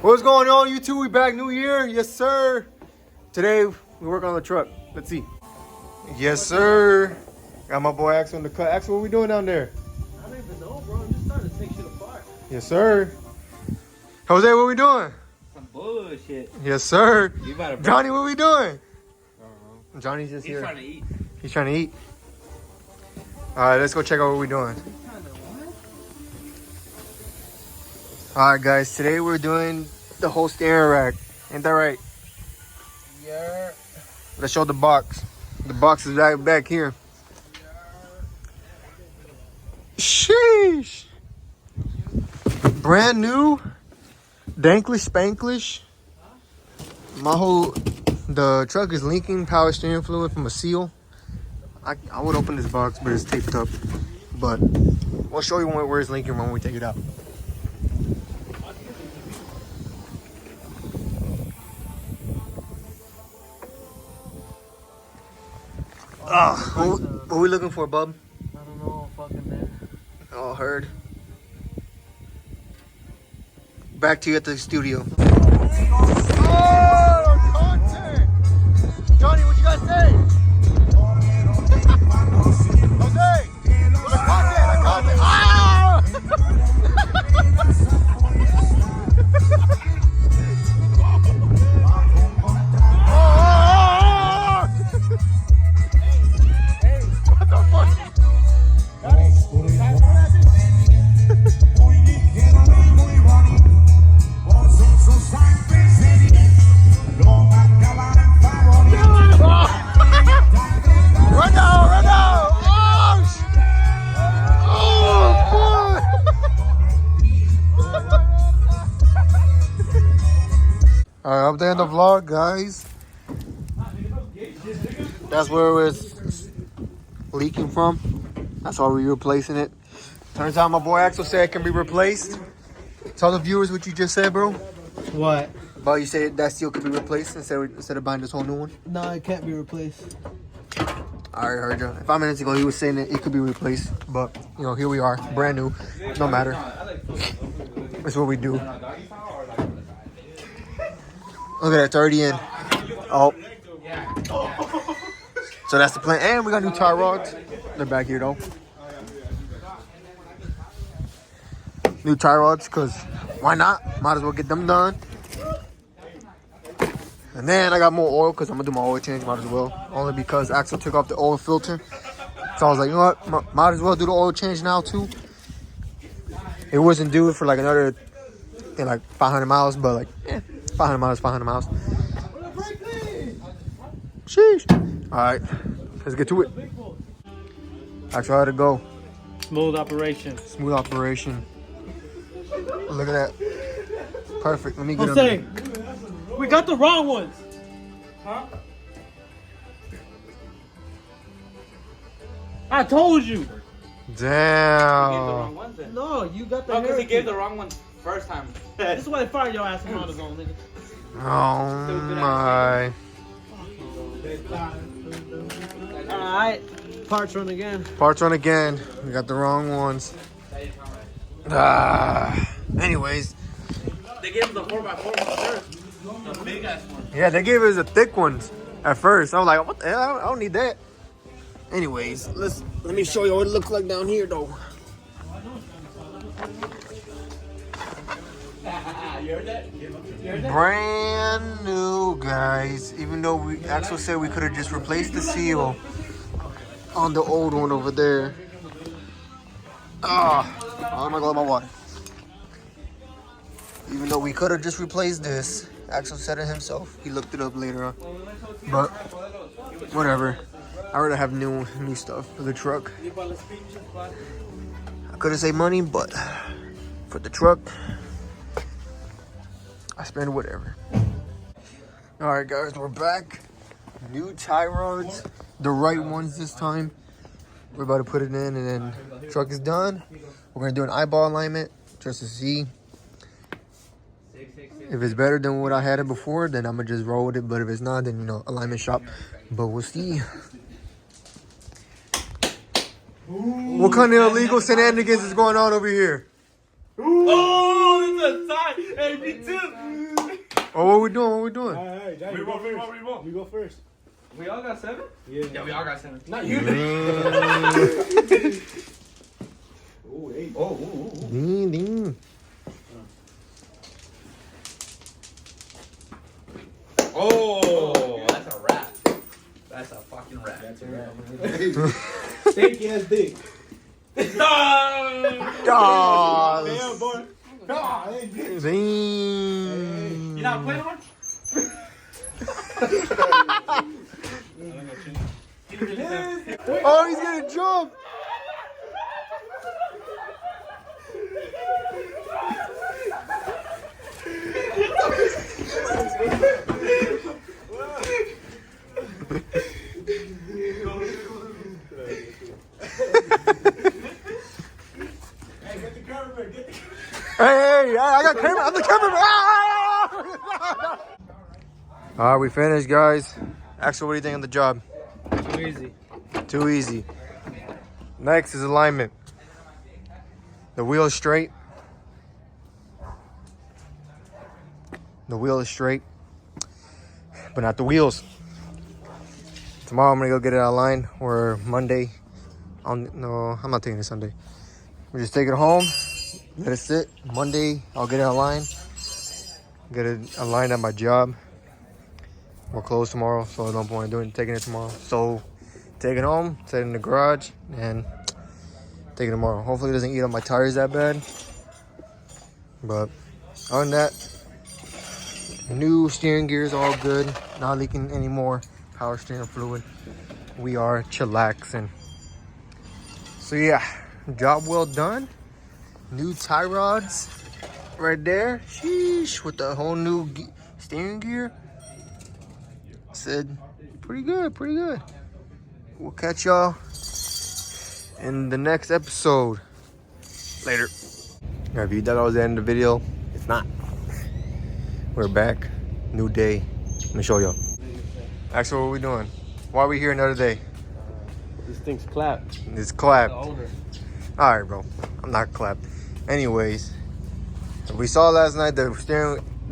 What's going on, YouTube? We back, new year, yes sir. Today we work on the truck. Let's see. Yes sir. Got my boy Axel in the cut. Axel, what we doing down there? I don't even know, bro. I'm just starting to take shit apart. Yes sir. Jose, what we doing? Some bullshit. Yes sir. You better. Johnny, what we doing? Johnny's just here. He's trying to eat. He's trying to eat. All right, let's go check out what we're doing. All right, guys. Today we're doing the whole steering rack. Ain't that right? Yeah. Let's show the box. The box is right back here. Sheesh. Brand new. Danklish Spanklish. The truck is leaking power steering fluid from a seal. I would open this box, but it's taped up. But we'll show you where it's leaking when we take it out. What are we looking for, bub? I don't know, fucking man. Oh, heard. Back to you at the studio. Oh, content! Johnny, what you guys say? Jose! The content! Ah! What the fuck? Alright, up there in the vlog, guys. That's where it's leaking from. That's why we're replacing it. Turns out my boy Axel said it can be replaced. Tell the viewers what you just said, bro. What? But you said that seal could be replaced instead of buying this whole new one? No, it can't be replaced. I already heard you. 5 minutes ago, he was saying that it could be replaced. But, you know, here we are. Brand new. No matter. That's what we do. Look at that, it's already in. Oh. So that's the plan. And we got new tie rods. They're back here, though. New tie rods, because why not? Might as well get them done. And then I got more oil, because I'm going to do my oil change. Might as well. Only because Axel took off the oil filter. So I was like, you know what? Might as well do the oil change now, too. It wasn't due for like another, like 500 miles, but like, 500 miles, 500 miles. Sheesh. All right, let's get to it. Actually, how to go. Smooth operation. Smooth operation. Look at that. Perfect. Let me get Jose, we got the wrong ones. Huh? I told you. Damn. No, you got the. No, because he gave the wrong one first time. This is why they fired your ass from AutoZone, nigga. Oh my. Alright. Parts run again. Parts run again. We got the wrong ones. Anyways. They gave him the 4x4 first. The big ass one. Yeah, they gave us the thick ones at first. I was like, what the hell? I don't need that. Anyways, let me show you what it looks like down here, though. Brand new, guys. Even though Axel said we could have just replaced the seal on the old one over there. Oh my god, my water. Even though we could have just replaced this, Axel said it himself. He looked it up later on. But whatever. I rather have new stuff for the truck. I could have saved money, but for the truck, I spend whatever. Alright guys, we're back. New tie rods. The right ones this time. We're about to put it in and then the truck is done. We're going to do an eyeball alignment just to see. If it's better than what I had it before, then I'm going to just roll with it. But if it's not, then, you know, alignment shop. But we'll see. What kind of illegal shenanigans is going on over here? Oh, the time. Hey, me too. Oh, what we doing? What we doing? All right, Jack, you go first. You go first. We all got 7? Yeah, we all got 7. Not you. Oh, 8. Oh. Ding, ding. Oh, that's a wrap. That's a fucking wrap. That's a wrap. Stinky ass dick. No! Damn, boy. Hey, bitch. Ding. You not playing one? Oh, he's gonna jump. Hey, get the cameraman. Get the Hey, I got camera. I'm the cameraman. Ah! All right, we finished, guys. Axel, what do you think of the job? Too easy. Too easy. Next is alignment. The wheel is straight. The wheel is straight, but not the wheels. Tomorrow I'm gonna go get it aligned, or Monday. No, I'm not taking it Sunday. We just take it home, let it sit. Monday, I'll get it aligned. Get it aligned at my job. We're closed tomorrow, so I don't point in taking it tomorrow. So take it home, set it in the garage, and take it tomorrow. Hopefully it doesn't eat up my tires that bad. But other than that, new steering gear is all good. Not leaking any more power steering fluid. We are chillaxing. So yeah, job well done. New tie rods right there. Sheesh, with the whole new steering gear. Said pretty good, pretty good. We'll catch y'all in the next episode. Later. If you thought that was the end of the video, it's not. We're back. New day. Let me show y'all. Actually, what are we doing? Why are we here another day? This thing's clapped. It's clapped. The owner. Alright, bro. I'm not clapped. Anyways, we saw last night the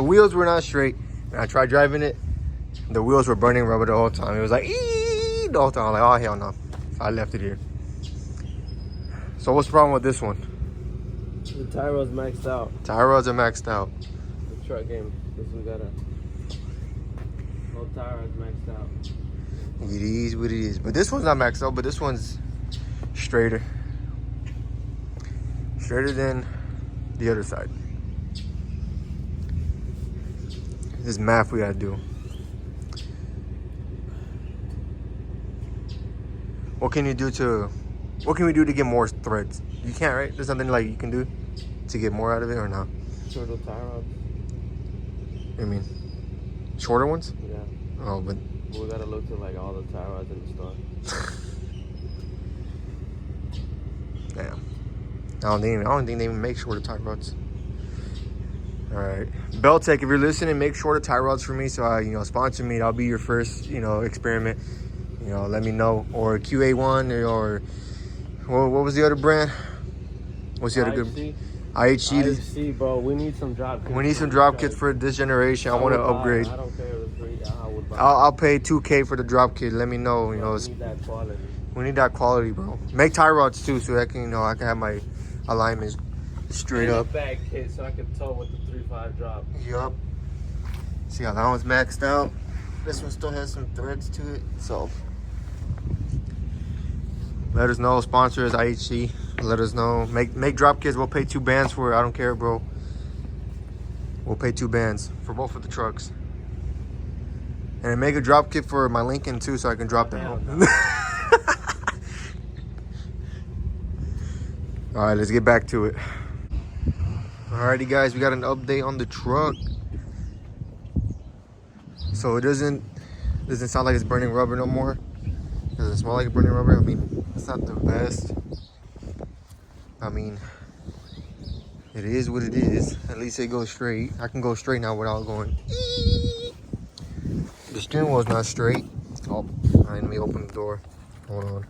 wheels were not straight. And I tried driving it. The wheels were burning rubber the whole time. It was like, ee! The whole time. I'm like, oh, hell no. So I left it here. So what's the problem with this one? The tire rod's maxed out. Tire rods are maxed out. The truck game. This one got a whole tire rod's maxed out. It is what it is. But this one's not maxed out, but this one's straighter. Straighter than the other side. This math we gotta do. What can we do to get more threads? You can't, right? There's something like you can do to get more out of it or not? Shorter tire rods. I mean, shorter ones? Yeah. Oh, but We gotta look to like all the tire rods in the store. damn. I don't think they even make shorter tie rods. All right, Beltec, if you're listening, make shorter tie rods for me. So sponsor me. I'll be your first, experiment. Let me know. Or QA1 or what was the other brand? What's the other good? IHC. IHC, bro. We need some drop kits. We need some drop kits for this generation. I want to upgrade. I don't care if it's free. I would buy. I'll pay $2K for the drop kit. Let me know. We need that quality. We need that quality, bro. Make tie rods too, so that can I can have my alignment straight up. Bag kit so I can tow with the 3.5 drop. Yup. See how that one's maxed out. This one still has some threads to it. So let us know. Sponsors IHC. Let us know. Make drop kits. We'll pay 2 bands for it. I don't care, bro. We'll pay 2 bands for both of the trucks. And make a drop kit for my Lincoln too, so I can drop that home. All right, let's get back to it. Alrighty, guys, we got an update on the truck. So it doesn't sound like it's burning rubber no more. Doesn't smell like it's burning rubber. I mean, it's not the best. I mean, it is what it is. At least it goes straight. I can go straight now without going. The steering wheel's not straight. Oh, all right, let me open the door. Hold on.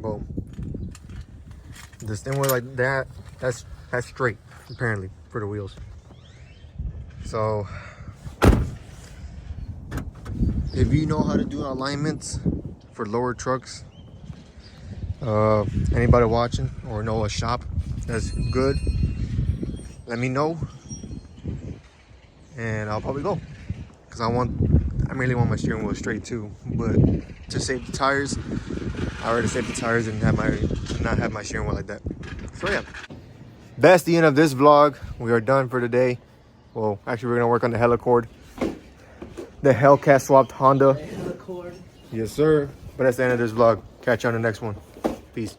Well, this thing was like that. That's straight apparently for the wheels. So if you know how to do alignments for lower trucks, anybody watching or know a shop that's good, let me know, and I'll probably go, because I really want my steering wheel straight too. But to save the tires, I already saved the tires and not have my steering wheel like that. So yeah, that's the end of this vlog. We are done for today. Well, actually, we're gonna work on the Helicord, the Hellcat swapped Honda. Helicord. Yes, sir. But that's the end of this vlog. Catch you on the next one. Peace.